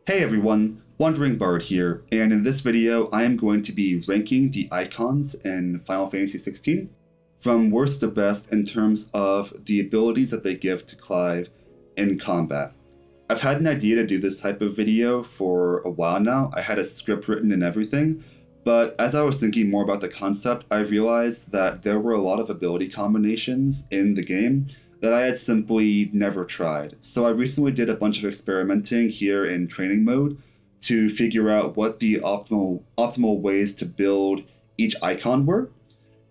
Hey everyone, Wandering Bard here, and in this video I am going to be ranking the icons in Final Fantasy XVI from worst to best in terms of the abilities that they give to Clive in combat. I've had an idea to do this type of video for a while now. I had a script written and everything, but as I was thinking more about the concept, I realized that there were a lot of ability combinations in the game that I had simply never tried. So I recently did a bunch of experimenting here in training mode to figure out what the optimal ways to build each icon were.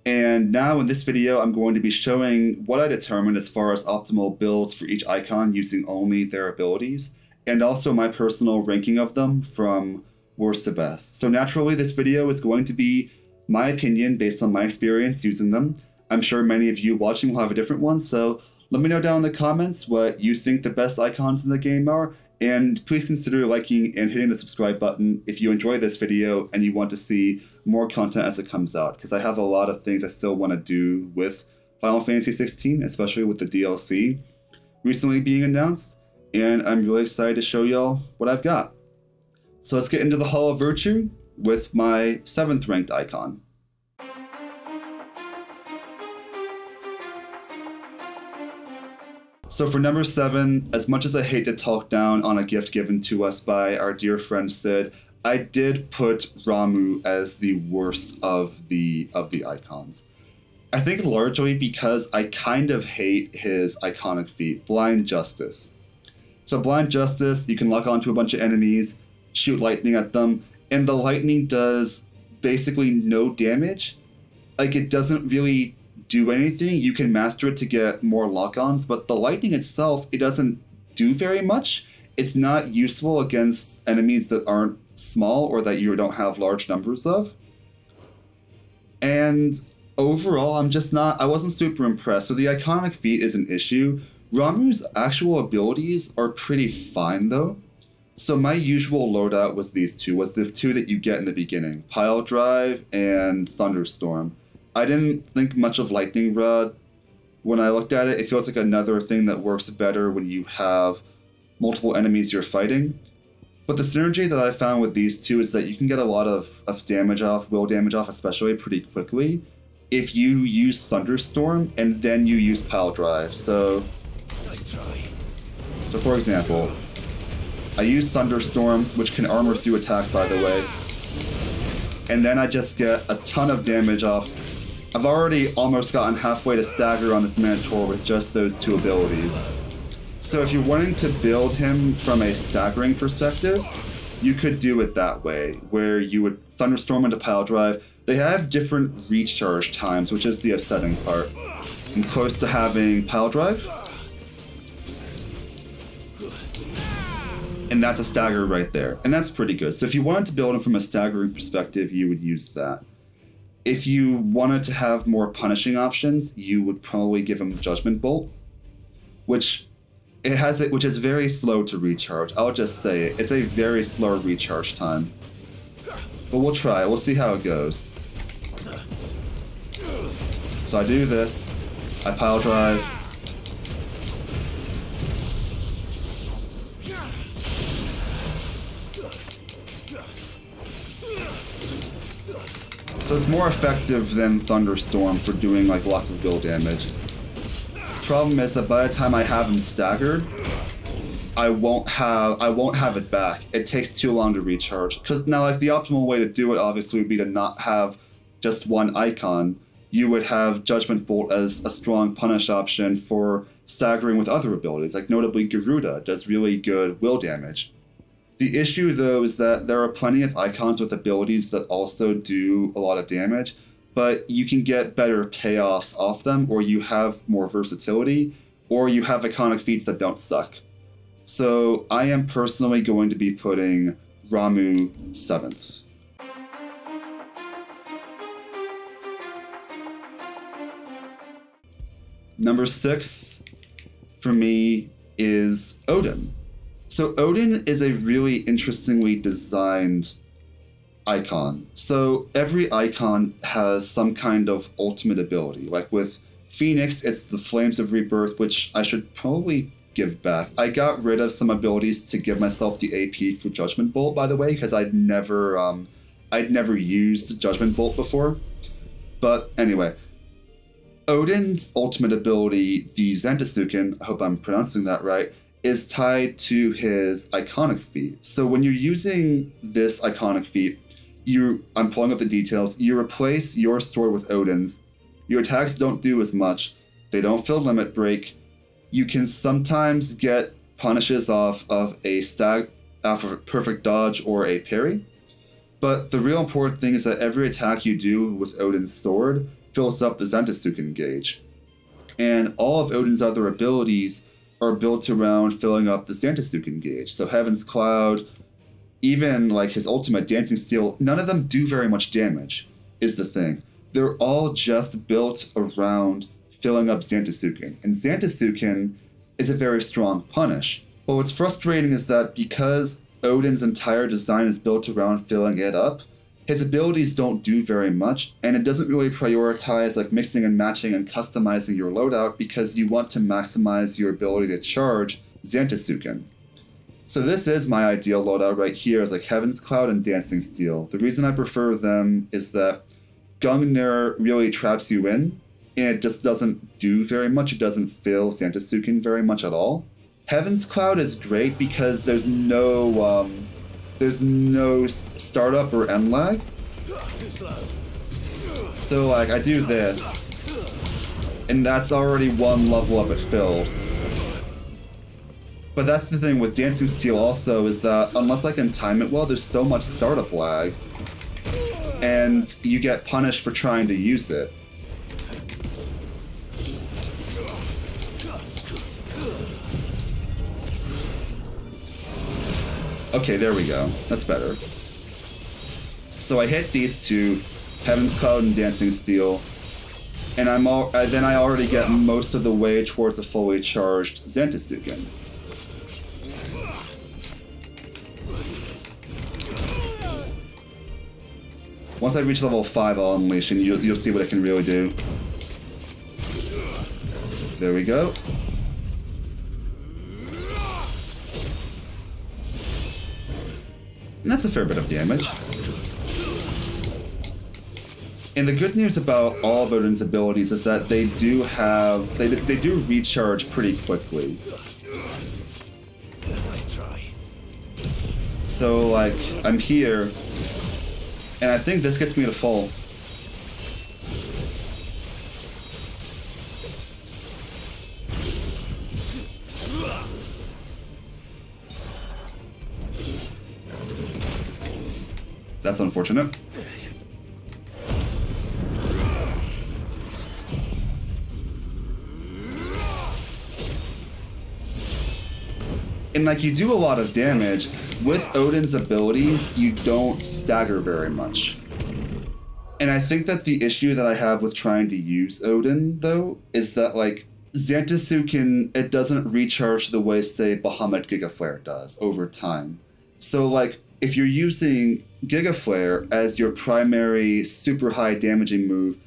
And now in this video, I'm going to be showing what I determined as far as optimal builds for each icon using only their abilities, and also my personal ranking of them from worst to best. So naturally, this video is going to be my opinion based on my experience using them. I'm sure many of you watching will have a different one, so let me know down in the comments what you think the best icons in the game are, and please consider liking and hitting the subscribe button if you enjoy this video and you want to see more content as it comes out, because I have a lot of things I still want to do with Final Fantasy XVI, especially with the DLC recently being announced, and I'm really excited to show y'all what I've got. So let's get into the Hall of Virtue with my 7th ranked icon. So for number 7, as much as I hate to talk down on a gift given to us by our dear friend Cid, I did put Ramuh as the worst of the icons. I think largely because I kind of hate his iconic feat, Blind Justice. So Blind Justice, you can lock onto a bunch of enemies, shoot lightning at them, and the lightning does basically no damage. Like, it doesn't really do anything. You can master it to get more lock-ons, but the lightning itself, it doesn't do very much. It's not useful against enemies that aren't small or that you don't have large numbers of. And overall, I wasn't super impressed. So the iconic feat is an issue. Ramuh's actual abilities are pretty fine though. So my usual loadout was these two, was the two that you get in the beginning, Pile Drive and Thunderstorm. I didn't think much of Lightning Rod. When I looked at it, it feels like another thing that works better when you have multiple enemies you're fighting. But the synergy that I found with these two is that you can get a lot of damage off, will damage off especially, pretty quickly if you use Thunderstorm and then you use Pile Drive. So for example, I use Thunderstorm, which can armor through attacks by the way, and then I just get a ton of damage off. I've already almost gotten halfway to stagger on this Minotaur with just those two abilities. So if you're wanting to build him from a staggering perspective, you could do it that way, where you would Thunderstorm into Pile Drive. They have different recharge times, which is the upsetting part. I'm close to having Pile Drive, and that's a stagger right there, and that's pretty good. So if you wanted to build him from a staggering perspective, you would use that. If you wanted to have more punishing options, you would probably give him Judgment Bolt, which is very slow to recharge. I'll just say it. It's a very slow recharge time. But we'll try. We'll see how it goes. So I do this. I Pile Drive. So it's more effective than Thunderstorm for doing like lots of bill damage. Problem is that by the time I have him staggered, I won't have it back. It takes too long to recharge. Because now, like, the optimal way to do it obviously would be to not have just one icon. You would have Judgment Bolt as a strong punish option for staggering with other abilities, like notably Garuda does really good will damage. The issue, though, is that there are plenty of icons with abilities that also do a lot of damage, but you can get better payoffs off them, or you have more versatility, or you have iconic feats that don't suck. So I am personally going to be putting Ramuh 7th. Number 6 for me is Odin. So Odin is a really interestingly designed icon. So every icon has some kind of ultimate ability. Like with Phoenix, it's the Flames of Rebirth, which I should probably give back. I got rid of some abilities to give myself the AP for Judgment Bolt, by the way, because I'd never used Judgment Bolt before. But anyway, Odin's ultimate ability, the Zantetsuken, I hope I'm pronouncing that right, is tied to his iconic feat. So when you're using this iconic feat, I'm pulling up the details, you replace your sword with Odin's. Your attacks don't do as much. They don't feel limit break. You can sometimes get punishes off of a perfect dodge or a parry. But the real important thing is that every attack you do with Odin's sword fills up the Zantetsuken gauge. And all of Odin's other abilities are built around filling up the Zantetsuken gauge. So Heaven's Cloud, even like his ultimate Dancing Steel, none of them do very much damage, is the thing. They're all just built around filling up Zantetsuken. And Zantetsuken is a very strong punish. But what's frustrating is that because Odin's entire design is built around filling it up, his abilities don't do very much, and it doesn't really prioritize like mixing and matching and customizing your loadout because you want to maximize your ability to charge Zantetsuken. So this is my ideal loadout right here, is like Heaven's Cloud and Dancing Steel. The reason I prefer them is that Gungnir really traps you in, and it just doesn't do very much. It doesn't fill Zantetsuken very much at all. Heaven's Cloud is great because there's no startup or end lag. So like I do this, and that's already one level up at filled. But that's the thing with Dancing Steel also, is that unless I can time it well, there's so much startup lag, and you get punished for trying to use it. Okay, there we go. That's better. So I hit these two, Heaven's Cloud and Dancing Steel, and then I already get most of the way towards a fully charged Zantetsuken. Once I reach level 5, I'll unleash, and you'll see what it can really do. There we go. And that's a fair bit of damage. And the good news about all of Odin's abilities is that they do recharge pretty quickly. So like, I'm here, and I think this gets me to full. That's unfortunate. And like, you do a lot of damage. With Odin's abilities, you don't stagger very much. And I think that the issue that I have with trying to use Odin, though, is that like, Zantetsuken, it doesn't recharge the way, say, Bahamut Giga Flare does over time. So like, if you're using Giga Flare as your primary super high damaging move,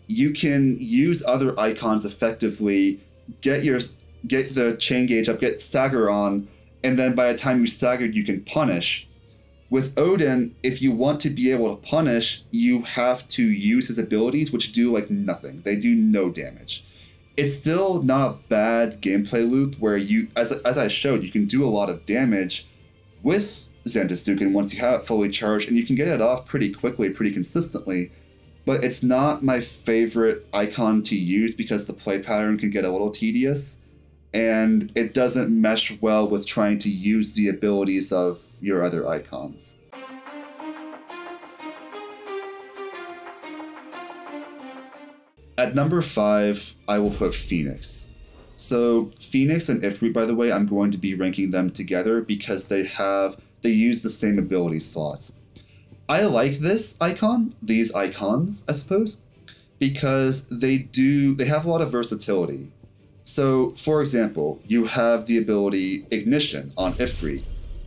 you can use other icons effectively, get the chain gauge up, get stagger on, and then by the time you staggered, you can punish. With Odin, if you want to be able to punish, you have to use his abilities, which do like nothing. They do no damage. It's still not a bad gameplay loop where you, as I showed, you can do a lot of damage with Zantetsuken once you have it fully charged, and you can get it off pretty quickly, pretty consistently. But it's not my favorite icon to use because the play pattern can get a little tedious, and it doesn't mesh well with trying to use the abilities of your other icons. At number 5, I will put Phoenix. So Phoenix and Ifrit, by the way, I'm going to be ranking them together because they use the same ability slots. I like this icon, these icons, I suppose, because they have a lot of versatility. So, for example, you have the ability Ignition on Ifrit,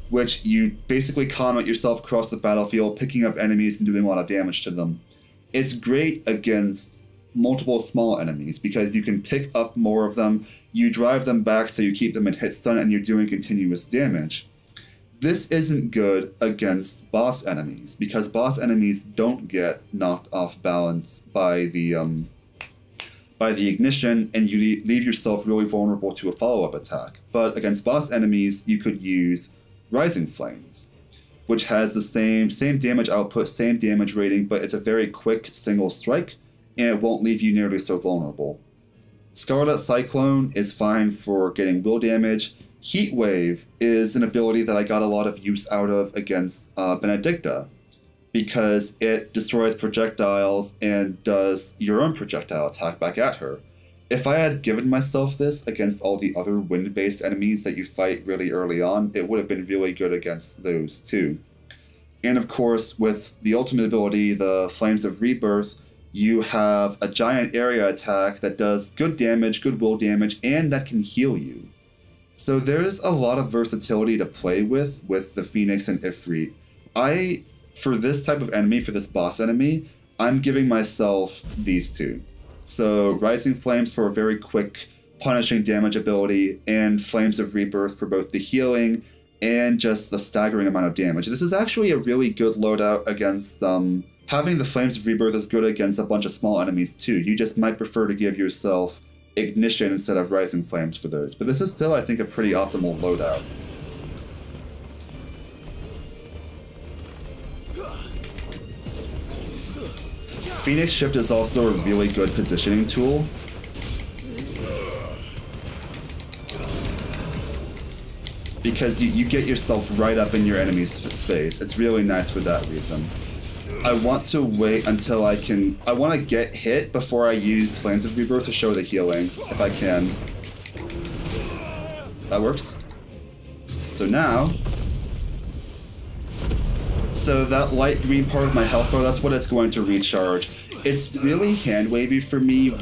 which you basically comment yourself across the battlefield, picking up enemies and doing a lot of damage to them. It's great against multiple small enemies because you can pick up more of them, you drive them back so you keep them in hit stun and you're doing continuous damage. This isn't good against boss enemies, because boss enemies don't get knocked off balance by the ignition, and you leave yourself really vulnerable to a follow-up attack. But against boss enemies, you could use Rising Flames, which has the same damage output, same damage rating, but it's a very quick single strike, and it won't leave you nearly so vulnerable. Scarlet Cyclone is fine for getting will damage. Heat Wave is an ability that I got a lot of use out of against Benedicta, because it destroys projectiles and does your own projectile attack back at her. If I had given myself this against all the other wind-based enemies that you fight really early on, it would have been really good against those too. And of course, with the ultimate ability, the Flames of Rebirth, you have a giant area attack that does good damage, good will damage, and that can heal you. So there's a lot of versatility to play with the Phoenix and Ifrit. For this type of enemy, for this boss enemy, I'm giving myself these two. So Rising Flames for a very quick punishing damage ability, and Flames of Rebirth for both the healing and just the staggering amount of damage. This is actually a really good loadout against, having the Flames of Rebirth is good against a bunch of small enemies too. You just might prefer to give yourself Ignition instead of Rising Flames for those. But this is still, I think, a pretty optimal loadout. Phoenix Shift is also a really good positioning tool. Because you get yourself right up in your enemy's space. It's really nice for that reason. I want to wait until I want to get hit before I use Flames of Rebirth to show the healing, if I can. That works. So now... So that light green part of my health bar, that's what it's going to recharge. It's really hand-wavy for me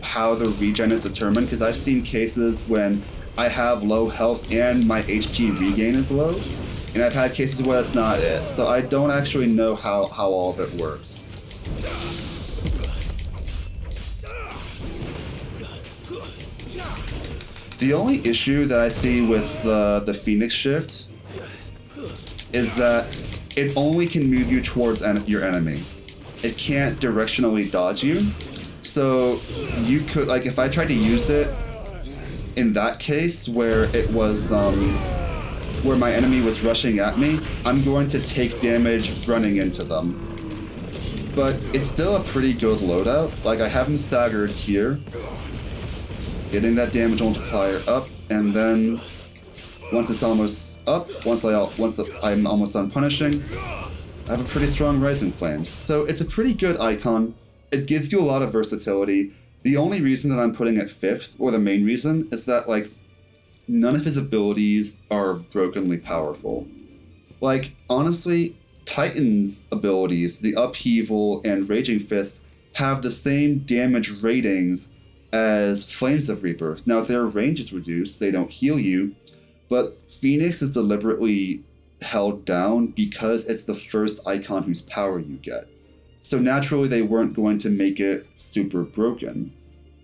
how the regen is determined, because I've seen cases when I have low health and my HP regain is low, and I've had cases where that's not it. So I don't actually know how all of it works. The only issue that I see with the Phoenix Shift is that it only can move you towards your enemy. It can't directionally dodge you. So you could, like, if I tried to use it in that case where it was, where my enemy was rushing at me, I'm going to take damage running into them. But it's still a pretty good loadout. Like, I have him staggered here, getting that damage multiplier up, and then once it's almost up, once I'm almost done punishing, I have a pretty strong Rising Flames. So it's a pretty good icon. It gives you a lot of versatility. The only reason that I'm putting it 5th, or the main reason, is that, like, none of his abilities are brokenly powerful. Like, honestly, Titan's abilities, the Upheaval and Raging Fist, have the same damage ratings as Flames of Rebirth. Now, their range is reduced, they don't heal you, but Phoenix is deliberately held down because it's the first icon whose power you get. So naturally they weren't going to make it super broken.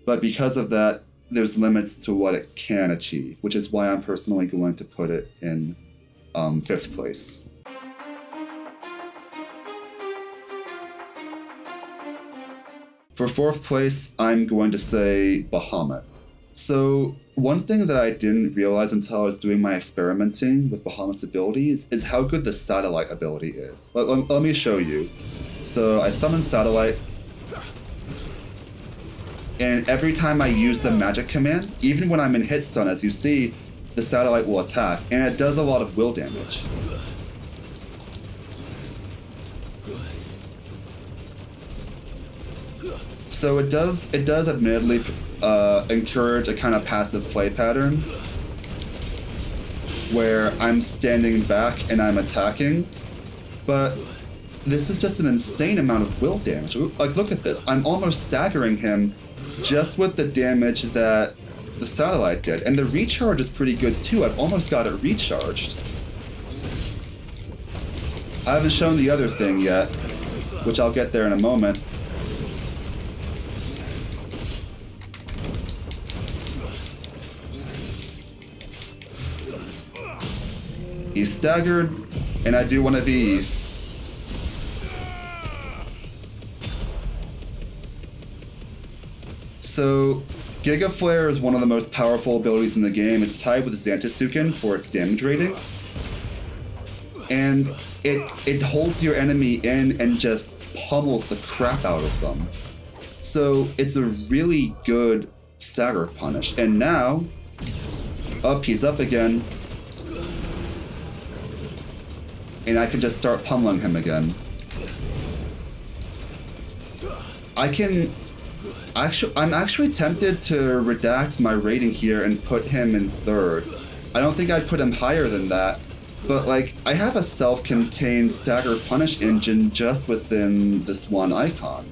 But because of that, there's limits to what it can achieve, which is why I'm personally going to put it in 5th place. For 4th place, I'm going to say Bahamut. So one thing that I didn't realize until I was doing my experimenting with Bahamut's abilities is how good the Satellite ability is. Let me show you. So I summon Satellite, and every time I use the magic command, even when I'm in hit stun, as you see, the Satellite will attack, and it does a lot of will damage. So it does admittedly encourage a kind of passive play pattern where I'm standing back and I'm attacking, but this is just an insane amount of will damage. Like, look at this. I'm almost staggering him just with the damage that the Satellite did. And the recharge is pretty good too. I've almost got it recharged. I haven't shown the other thing yet, which I'll get there in a moment. He's staggered, and I do one of these. So, Giga Flare is one of the most powerful abilities in the game. It's tied with Zantetsuken for its damage rating. And it holds your enemy in and just pummels the crap out of them. So it's a really good stagger punish. And now, he's up again. And I can just start pummeling him again. I'm actually tempted to redact my rating here and put him in 3rd. I don't think I'd put him higher than that, but like, I have a self-contained stagger punish engine just within this one icon.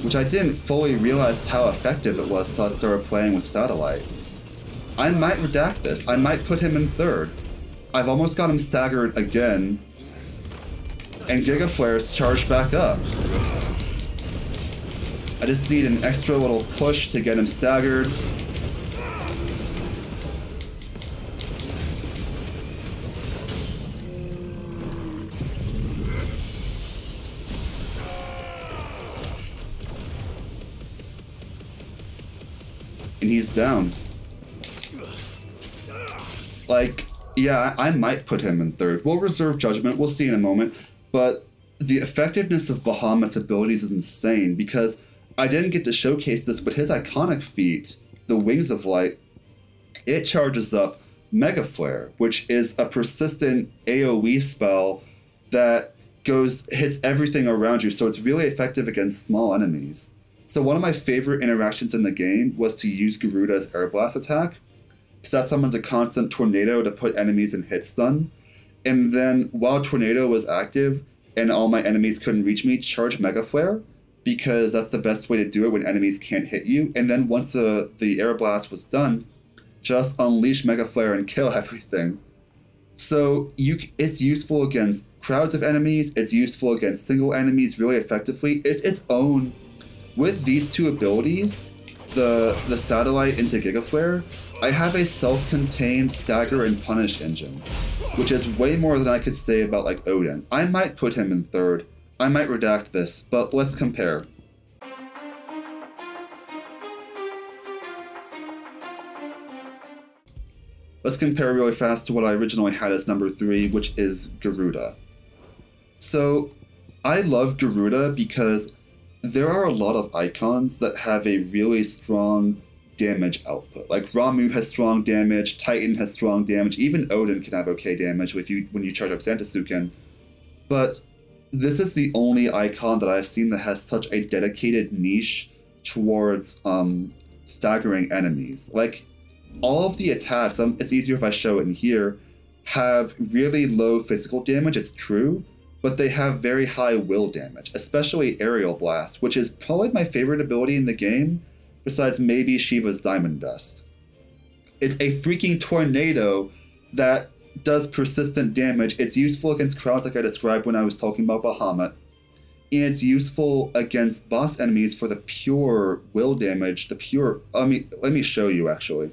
Which I didn't fully realize how effective it was till I started playing with Satellite. I might redact this. I might put him in 3rd. I've almost got him staggered again, and Giga Flare's charged back up. I just need an extra little push to get him staggered. And he's down. Like, yeah, I might put him in 3rd. We'll reserve judgment, we'll see in a moment. But the effectiveness of Bahamut's abilities is insane, because I didn't get to showcase this, but his iconic feat, the Wings of Light, it charges up Mega Flare, which is a persistent AoE spell that hits everything around you, so it's really effective against small enemies. So one of my favorite interactions in the game was to use Garuda's Air Blast attack, because that summons a constant tornado to put enemies in hit stun. And then while Tornado was active and all my enemies couldn't reach me, charge Mega Flare, because that's the best way to do it when enemies can't hit you. And then once the Air Blast was done, just unleash Mega Flare and kill everything. So it's useful against crowds of enemies, it's useful against single enemies really effectively. It's its own, with these two abilities, the Satellite into Giga Flare, I have a self-contained stagger and punish engine, which is way more than I could say about like Odin. I might put him in 3rd. I might redact this, but let's compare. Let's compare really fast to what I originally had as number 3, which is Garuda. So, I love Garuda because there are a lot of icons that have a really strong damage output. Like Ramuh has strong damage, Titan has strong damage, even Odin can have okay damage when you charge up Zantetsuken. But this is the only icon that I've seen that has such a dedicated niche towards staggering enemies. Like, all of the attacks, it's easier if I show it in here, have really low physical damage, it's true, but they have very high will damage, especially Aerial Blast, which is probably my favorite ability in the game, besides maybe Shiva's Diamond Dust. It's a freaking tornado that does persistent damage. It's useful against crowds like I described when I was talking about Bahamut, and it's useful against boss enemies for the pure will damage, let me show you actually.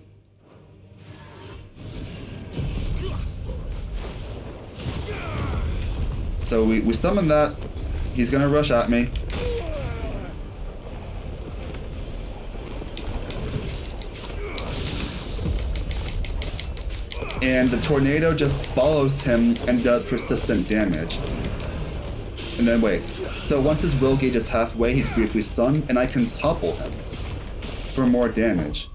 So we summon that, he's gonna rush at me. And the tornado just follows him and does persistent damage. And then wait, so once his will gauge is halfway, he's briefly stunned, and I can topple him for more damage.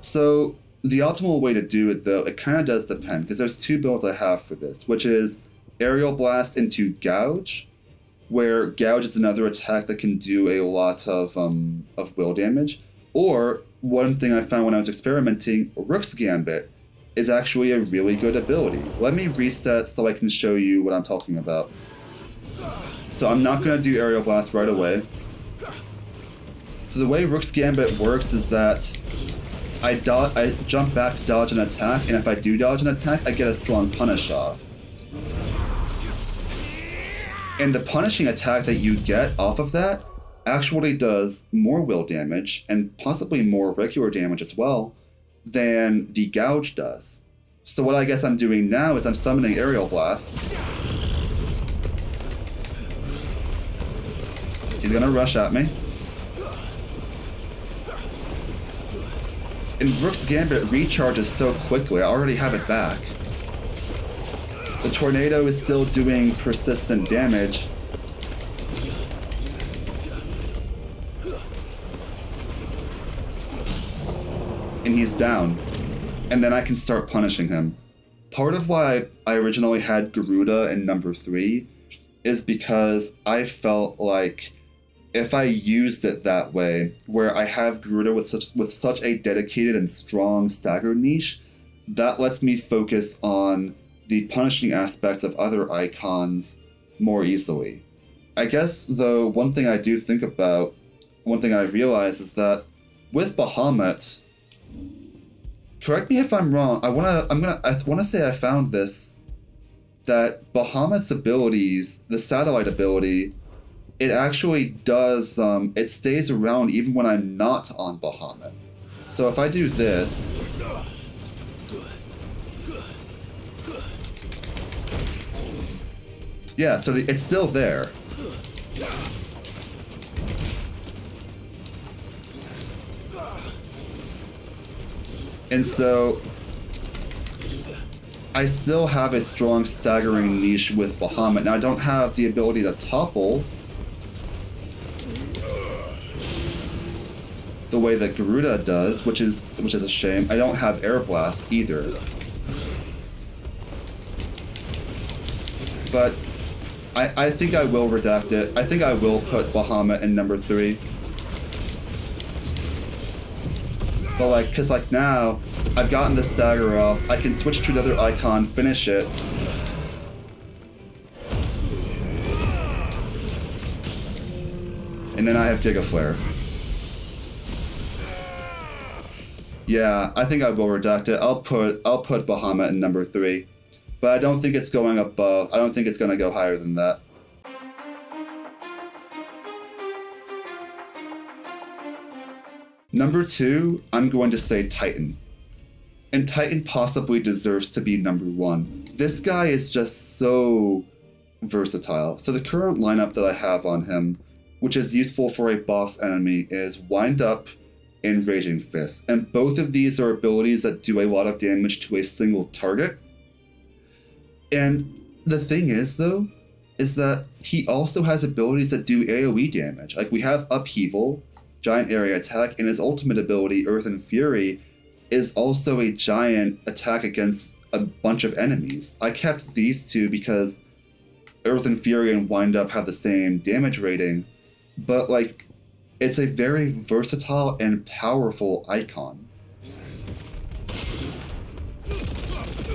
So the optimal way to do it though, it kind of does depend, because there's 2 builds I have for this, which is Aerial Blast into Gouge, where Gouge is another attack that can do a lot of will damage. Or, one thing I found when I was experimenting, Rook's Gambit is actually a really good ability. Let me reset so I can show you what I'm talking about. So I'm not going to do Aerial Blast right away. So the way Rook's Gambit works is that I jump back to dodge an attack, and if I do dodge an attack, I get a strong punish off. And the punishing attack that you get off of that actually does more will damage, and possibly more regular damage as well, than the Gouge does. So what I guess I'm doing now is I'm summoning Aerial Blast. He's gonna rush at me. And Rook's Gambit recharges so quickly, I already have it back. The tornado is still doing persistent damage. And he's down. And then I can start punishing him. Part of why I originally had Garuda in number 3 is because I felt like if I used it that way, where I have Garuda with such a dedicated and strong stagger niche, that lets me focus on the punishing aspects of other icons more easily. I guess, though, one thing I do think about, one thing I realize is that with Bahamut, correct me if I'm wrong, I wanna say I found this, that Bahamut's abilities, the satellite ability, it actually does, it stays around even when I'm not on Bahamut. So if I do this, yeah, so it's still there. And so I still have a strong staggering niche with Bahamut. Now I don't have the ability to topple the way that Garuda does, which is a shame. I don't have Air Blast either. But I think I will redact it. I think I will put Bahamut in number 3. But like, cause like now, I've gotten the stagger off, I can switch to another icon, finish it. And then I have Giga Flare. Yeah, I think I will redact it. I'll put Bahamut in number 3. But I don't think it's going above, I don't think it's gonna go higher than that. Number 2, I'm going to say Titan. And Titan possibly deserves to be number 1. This guy is just so versatile. So the current lineup that I have on him, which is useful for a boss enemy, is Wind Up and Raging Fist. And both of these are abilities that do a lot of damage to a single target. And the thing is, though, is that he also has abilities that do AoE damage. Like, we have Upheaval, Giant Area Attack, and his ultimate ability, Earth and Fury, is also a giant attack against a bunch of enemies. I kept these two because Earth and Fury and Wind Up have the same damage rating, but like, it's a very versatile and powerful icon.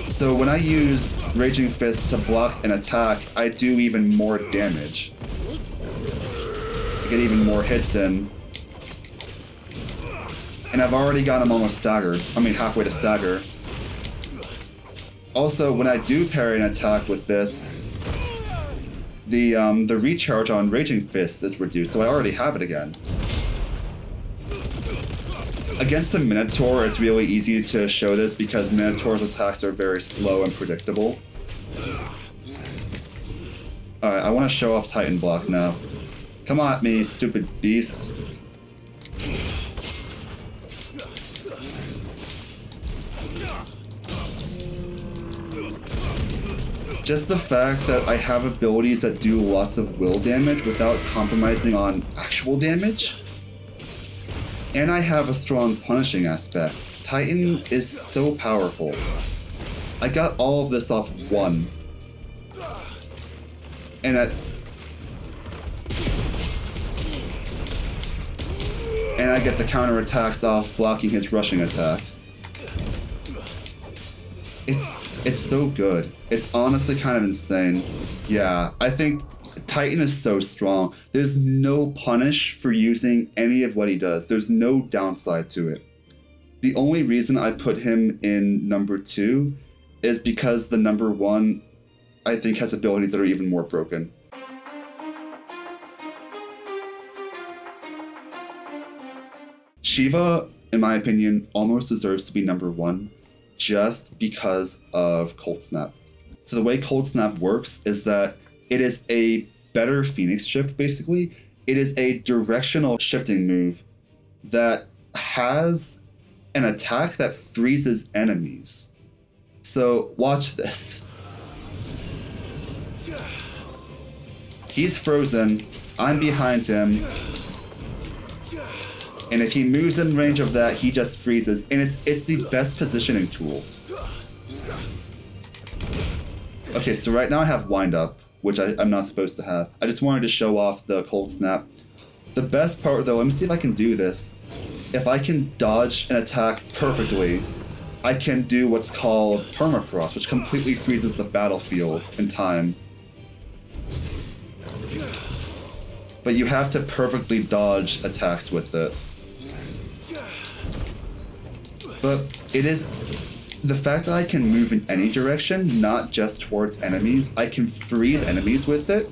So when I use Raging Fist to block an attack, I do even more damage. I get even more hits in. And I've already got him almost staggered. I mean, halfway to stagger. Also, when I do parry an attack with this, the recharge on Raging Fist is reduced, so I already have it again. Against a Minotaur, it's really easy to show this because Minotaur's attacks are very slow and predictable. Alright, I want to show off Titan Block now. Come at me, stupid beast. Just the fact that I have abilities that do lots of will damage without compromising on actual damage. And I have a strong punishing aspect. Titan is so powerful. I got all of this off 1. And I get the counter attacks off blocking his rushing attack. It's so good. It's honestly kind of insane. Yeah, I think Titan is so strong. There's no punish for using any of what he does. There's no downside to it. The only reason I put him in number 2 is because the number 1, I think, has abilities that are even more broken. Shiva, in my opinion, almost deserves to be number 1. just because of Cold Snap. So the way Cold Snap works is that it is a better Phoenix shift, basically. It is a directional shifting move that has an attack that freezes enemies. So watch this. He's frozen, I'm behind him, and if he moves in range of that, he just freezes, and it's the best positioning tool. Okay, so right now I have Wind Up, which I'm not supposed to have. I just wanted to show off the Cold Snap. The best part though, let me see if I can do this. If I can dodge an attack perfectly, I can do what's called Permafrost, which completely freezes the battlefield in time. But you have to perfectly dodge attacks with it. But it is the fact that I can move in any direction, not just towards enemies, I can freeze enemies with it,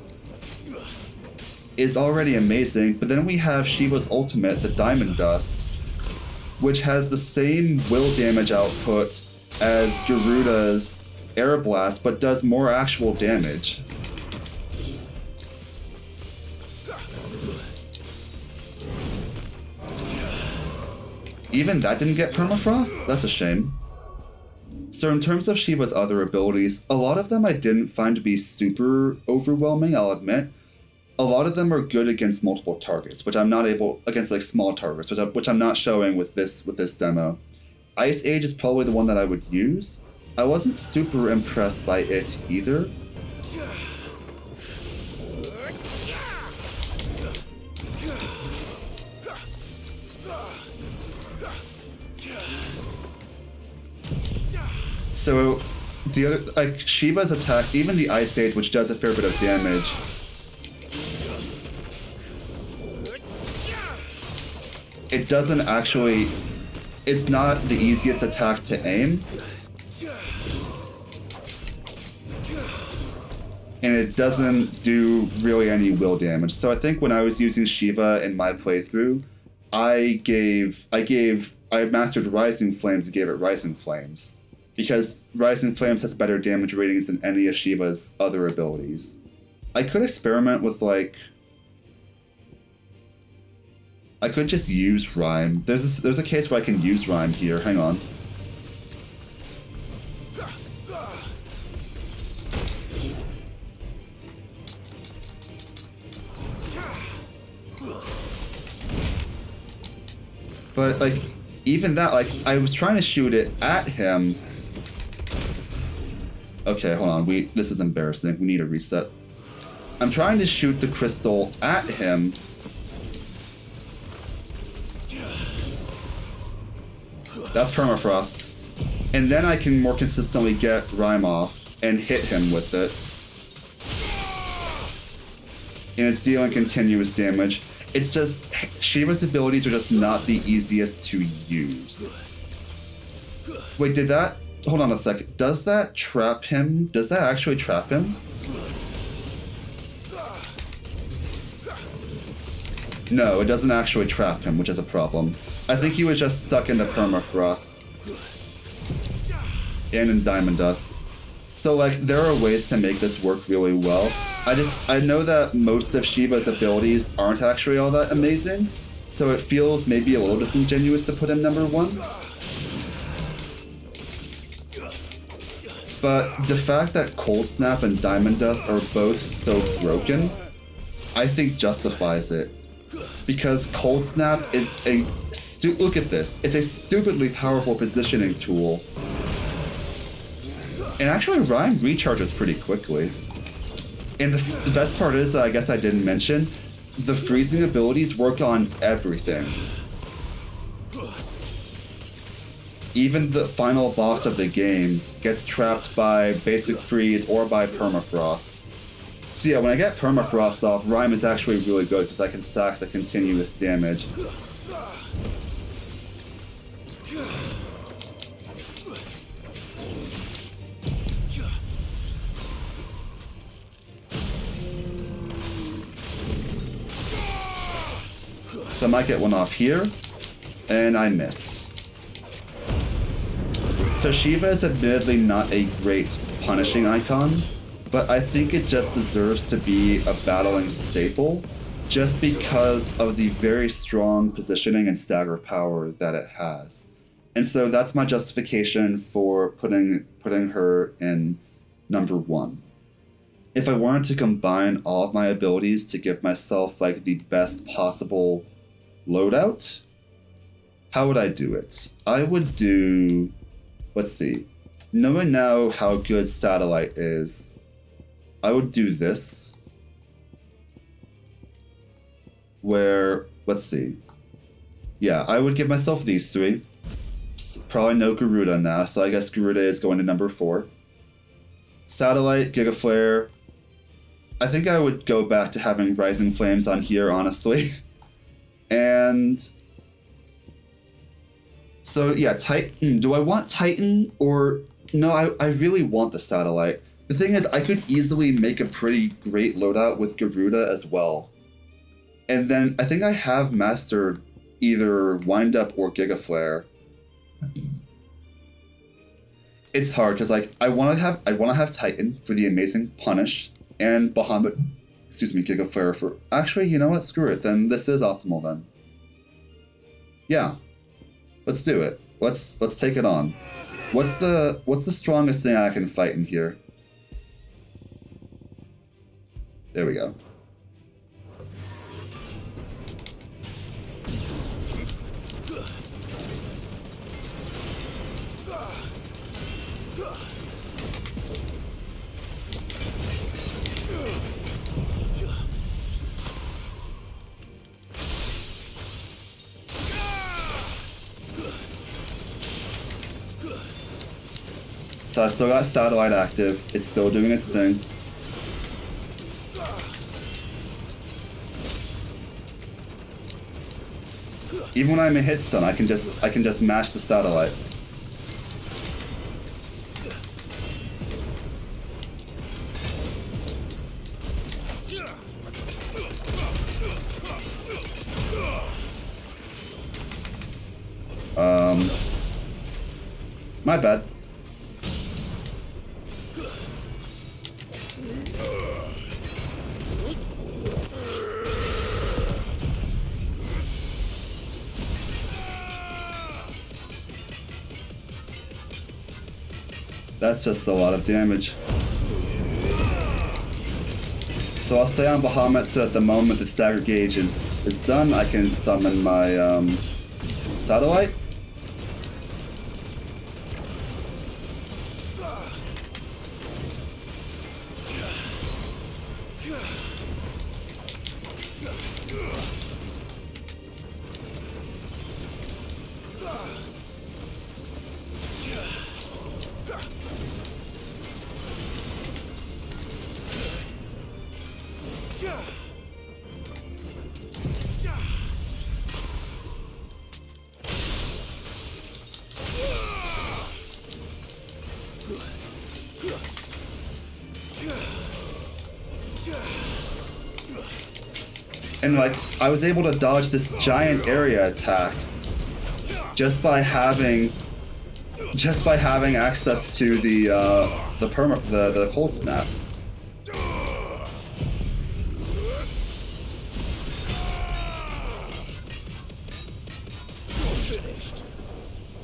is already amazing. But then we have Shiva's ultimate, the Diamond Dust, which has the same will damage output as Garuda's Air Blast, but does more actual damage. Even that didn't get Permafrost? That's a shame. So in terms of Shiva's other abilities, a lot of them I didn't find to be super overwhelming, I'll admit. A lot of them are good against multiple targets, which I'm not able, against like small targets, which I'm not showing with this demo. Ice Age is probably the one that I would use. I wasn't super impressed by it either. So the other, like Shiva's attacks, even the Ice Age, which does a fair bit of damage, it doesn't actually, it's not the easiest attack to aim. And it doesn't do really any will damage. So I think when I was using Shiva in my playthrough, I mastered Rising Flames and gave it Rising Flames, because Rising Flames has better damage ratings than any of Shiva's other abilities. I could experiment with like, I could just use Rhyme. There's a case where I can use Rhyme here. Hang on. But like, even that, like, I was trying to shoot it at him. Okay, hold on. This is embarrassing. We need a reset. I'm trying to shoot the crystal at him. That's Permafrost. And then I can more consistently get Rhyme off and hit him with it. And it's dealing continuous damage. It's just, Shiva's abilities are just not the easiest to use. Wait, did that... Hold on a second. Does that trap him? Does that actually trap him? No, it doesn't actually trap him, which is a problem. I think he was just stuck in the Permafrost. And in Diamond Dust. So, like, there are ways to make this work really well. I know that most of Shiva's abilities aren't actually all that amazing, so it feels maybe a little disingenuous to put him number 1. But the fact that Cold Snap and Diamond Dust are both so broken, I think justifies it. Because Cold Snap is a look at this. It's a stupidly powerful positioning tool. And actually, Rhyme recharges pretty quickly. And the best part is, I guess I didn't mention, the freezing abilities work on everything. Even the final boss of the game gets trapped by Basic Freeze or by Permafrost. So yeah, when I get Permafrost off, Rhyme is actually really good because I can stack the continuous damage. So I might get one off here, and I miss. So Shiva is admittedly not a great punishing icon, but I think it just deserves to be a battling staple just because of the very strong positioning and stagger power that it has. And so that's my justification for putting her in number 1. If I wanted to combine all of my abilities to give myself like the best possible loadout, how would I do it? I would do, let's see, knowing now how good Satellite is, I would do this, where, let's see, yeah, I would give myself these 3. Probably no Garuda now, so I guess Garuda is going to number 4. Satellite, Giga Flare. I think I would go back to having Rising Flames on here, honestly. And so yeah, Titan. Do I want Titan or no? I really want the Satellite. The thing is, I could easily make a pretty great loadout with Garuda as well. And then I think I have mastered either Wind Up or Giga Flare. It's hard because like I want to have Titan for the amazing punish and Bahamut, Giga Flare for. Actually, you know what? Screw it. Then this is optimal then. Yeah, let's do it. Let's take it on. What's the strongest thing I can fight in here? There we go. So I still got Satellite active. It's still doing its thing. Even when I'm a hit stun, I can just mash the Satellite. My bad. That's just a lot of damage. So I'll stay on Bahamut so at the moment the stagger gauge is done, I can summon my Satellite. And like, I was able to dodge this giant area attack just by having access to the cold snap.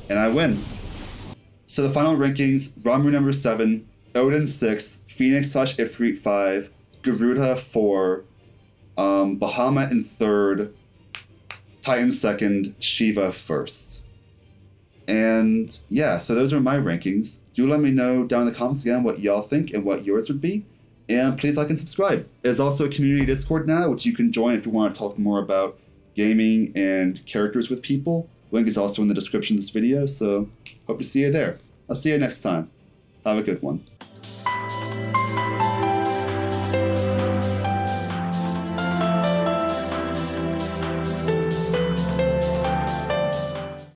And I win. So the final rankings: Ramuh number 7, Odin 6, Phoenix/Ifrit 5, Garuda 4, Bahamut in 3rd, Titan 2nd, Shiva 1st. And yeah, so those are my rankings. Do let me know down in the comments again what y'all think and what yours would be. And please like and subscribe. There's also a community Discord now, which you can join if you want to talk more about gaming and characters with people. Link is also in the description of this video, so hope to see you there. I'll see you next time. Have a good one.